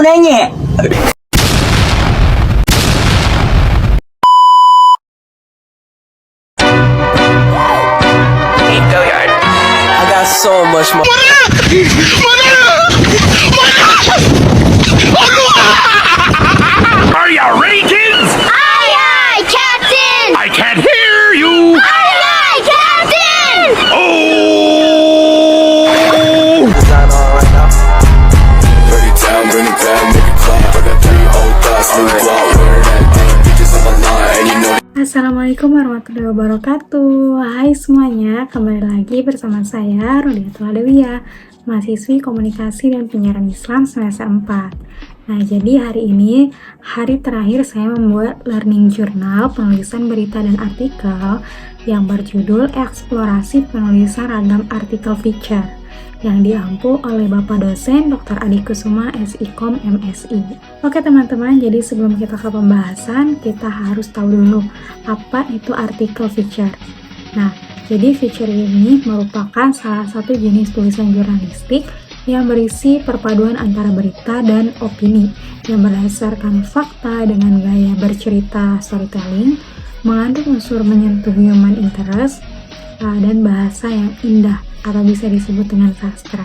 nanya. I got so much more. Are you ready, kids? Aye, aye, Captain! I can't hear you. Aye, aye, Captain! Oh! Design on right now. Bring it down, make it clap. I got 3 old thoughts, new block. Wearing that thing, bitches on the line, and you know. Assalamualaikum warahmatullahi wabarakatuh. Hai semuanya, kembali lagi bersama saya Rudiatul Adawiyah, mahasiswi Komunikasi dan Penyiaran Islam semester 4. Nah, jadi hari ini hari terakhir saya membuat learning journal penulisan berita dan artikel yang berjudul Eksplorasi Penulisan Ragam Artikel Feature yang diampu oleh Bapak dosen Dr. Adi Kusuma SIKOM MSI. Oke teman-teman, jadi sebelum kita ke pembahasan, kita harus tahu dulu apa itu artikel feature. Nah, jadi feature ini merupakan salah satu jenis tulisan jurnalistik yang berisi perpaduan antara berita dan opini yang berdasarkan fakta dengan gaya bercerita storytelling, mengandung unsur menyentuh human interest, dan bahasa yang indah atau bisa disebut dengan sastra.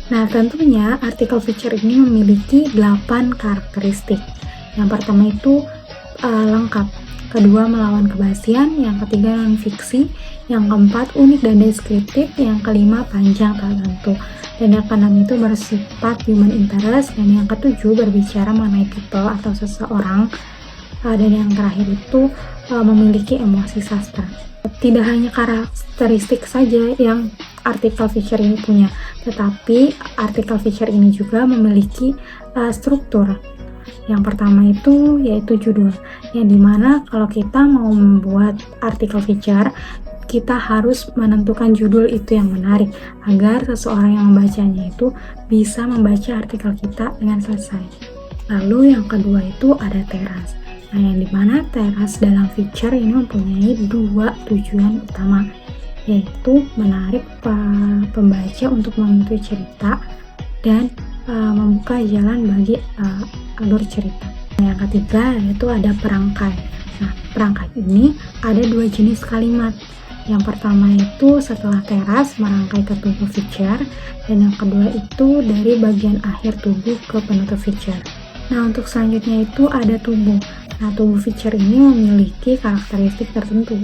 Nah, tentunya artikel feature ini memiliki 8 karakteristik. Yang pertama itu lengkap, kedua melawan kebasian, yang ketiga non-fiksi, yang keempat unik dan deskriptif, yang kelima panjang tak tentu, dan yang keenam itu bersifat human interest, dan yang ketujuh berbicara mengenai people atau seseorang, dan yang terakhir itu memiliki emosi sastra. Tidak hanya karakteristik saja yang artikel feature ini punya, tetapi artikel feature ini juga memiliki struktur. Yang pertama itu yaitu judul, yang dimana kalau kita mau membuat artikel feature, kita harus menentukan judul itu yang menarik agar seseorang yang membacanya itu bisa membaca artikel kita dengan selesai. Lalu yang kedua itu ada teras. Nah, yang dimana teras dalam feature ini mempunyai 2 tujuan utama, yaitu menarik pembaca untuk mengikuti cerita dan membuka jalan bagi alur cerita. Nah, yang ketiga yaitu ada perangkai. Nah, perangkai ini ada 2 jenis kalimat. Yang pertama itu setelah teras merangkai ke tubuh feature, dan yang kedua itu dari bagian akhir tubuh ke penutup feature. Nah, untuk selanjutnya itu ada tubuh. Nah, tubuh feature ini memiliki karakteristik tertentu.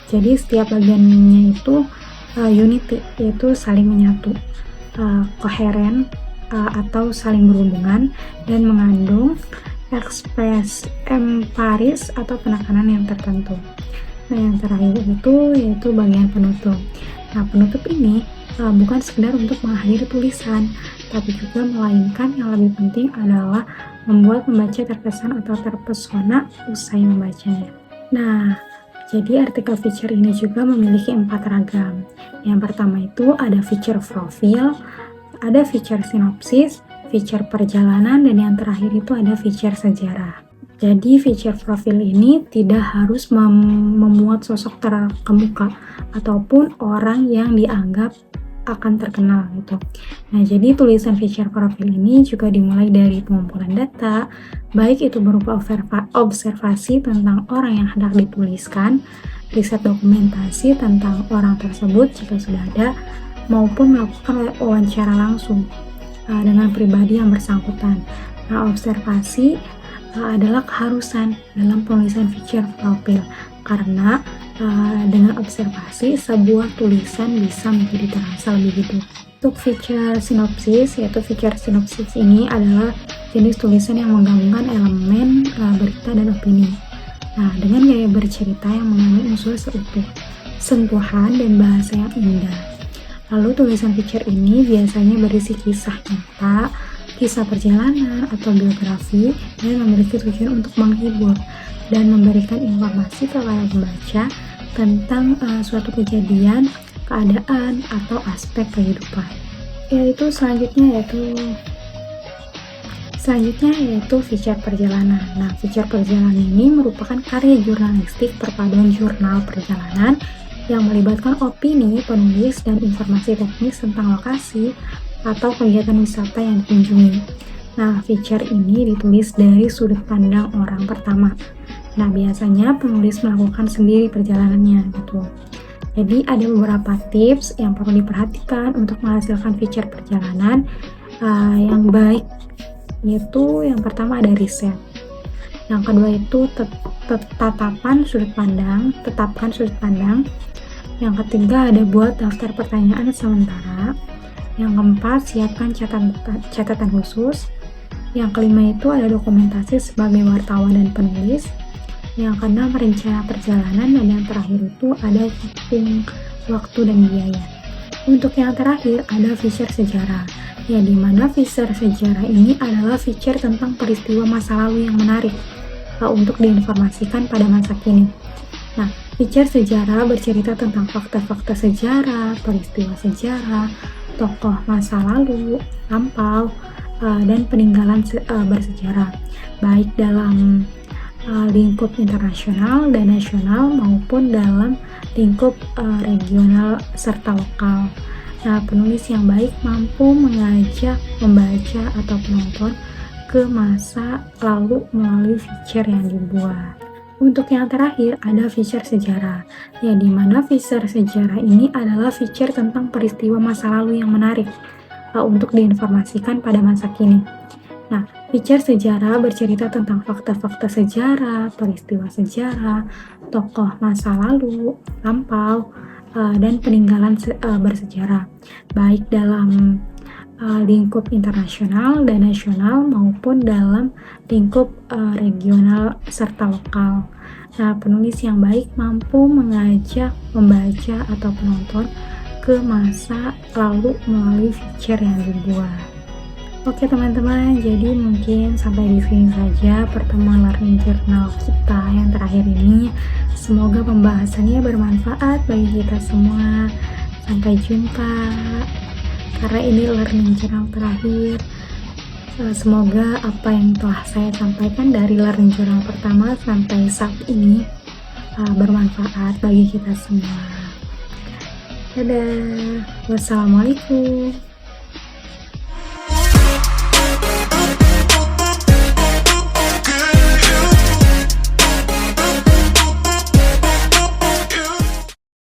Jadi setiap bagiannya itu unity, yaitu saling menyatu, koheren atau saling berhubungan, dan mengandung ekspres emparis atau penekanan yang tertentu. Nah, yang terakhir itu yaitu bagian penutup. Nah, penutup ini bukan sekedar untuk mengakhiri tulisan, tapi juga melainkan yang lebih penting adalah membuat pembaca terkesan atau terpesona usai membacanya. Nah, jadi artikel feature ini juga memiliki 4 ragam. Yang pertama itu ada feature profil, ada feature sinopsis, feature perjalanan, dan yang terakhir itu ada feature sejarah. Jadi feature profil ini tidak harus memuat sosok terkemuka ataupun orang yang dianggap akan terkenal gitu. Nah, jadi tulisan feature profil ini juga dimulai dari pengumpulan data, baik itu berupa observasi tentang orang yang hendak dituliskan, riset dokumentasi tentang orang tersebut jika sudah ada, maupun melakukan wawancara langsung dengan pribadi yang bersangkutan. Nah, observasi adalah keharusan dalam penulisan feature profil, karena dengan observasi sebuah tulisan bisa menjadi terasa lebih hidup. Untuk feature sinopsis, yaitu feature sinopsis ini adalah jenis tulisan yang menggabungkan elemen berita dan opini. Nah, dengan gaya bercerita yang mengandung unsur seutuh, sentuhan, dan bahasa yang indah. Lalu tulisan feature ini biasanya berisi kisah nyata, kisah perjalanan atau biografi, dan memiliki tujuan untuk menghibur dan memberikan informasi kepada pembaca tentang suatu kejadian, keadaan, atau aspek kehidupan. Selanjutnya yaitu feature perjalanan. Nah, feature perjalanan ini merupakan karya jurnalistik perpaduan jurnal perjalanan yang melibatkan opini penulis dan informasi teknis tentang lokasi atau kegiatan wisata yang dikunjungi. Nah, feature ini ditulis dari sudut pandang orang pertama. Nah, biasanya penulis melakukan sendiri perjalanannya gitu. Jadi ada beberapa tips yang perlu diperhatikan untuk menghasilkan feature perjalanan yang baik. Yaitu yang pertama ada riset. Yang kedua itu tetapkan sudut pandang. Yang ketiga ada buat daftar pertanyaan sementara. Yang keempat, siapkan catatan khusus. Yang kelima itu ada dokumentasi sebagai wartawan dan penulis. Yang keenam, rencana perjalanan. Dan yang terakhir itu ada hitung waktu dan biaya. Untuk yang terakhir ada feature sejarah. Ya, di mana feature sejarah ini adalah feature tentang peristiwa masa lalu yang menarik untuk diinformasikan pada masa kini. Nah, feature sejarah bercerita tentang fakta-fakta sejarah, peristiwa sejarah, tokoh masa lalu, lampau, dan peninggalan bersejarah, baik dalam lingkup internasional dan nasional maupun dalam lingkup regional serta lokal. Nah, penulis yang baik mampu mengajak pembaca atau penonton ke masa lalu melalui feature yang dibuat. Untuk yang terakhir ada feature sejarah, ya di mana feature sejarah ini adalah feature tentang peristiwa masa lalu yang menarik untuk diinformasikan pada masa kini. Nah, feature sejarah bercerita tentang fakta-fakta sejarah, peristiwa sejarah, tokoh masa lalu, lampau, dan peninggalan bersejarah, baik dalam lingkup internasional dan nasional maupun dalam lingkup regional serta lokal. Nah, penulis yang baik mampu mengajak pembaca atau penonton ke masa lalu melalui feature yang dibuat. Oke teman-teman, jadi mungkin sampai di sini saja pertemuan learning journal kita yang terakhir ini. Semoga pembahasannya bermanfaat bagi kita semua. Sampai jumpa. Karena ini learning journal terakhir, semoga apa yang telah saya sampaikan dari learning journal pertama sampai saat ini bermanfaat bagi kita semua. Dadah, wassalamualaikum.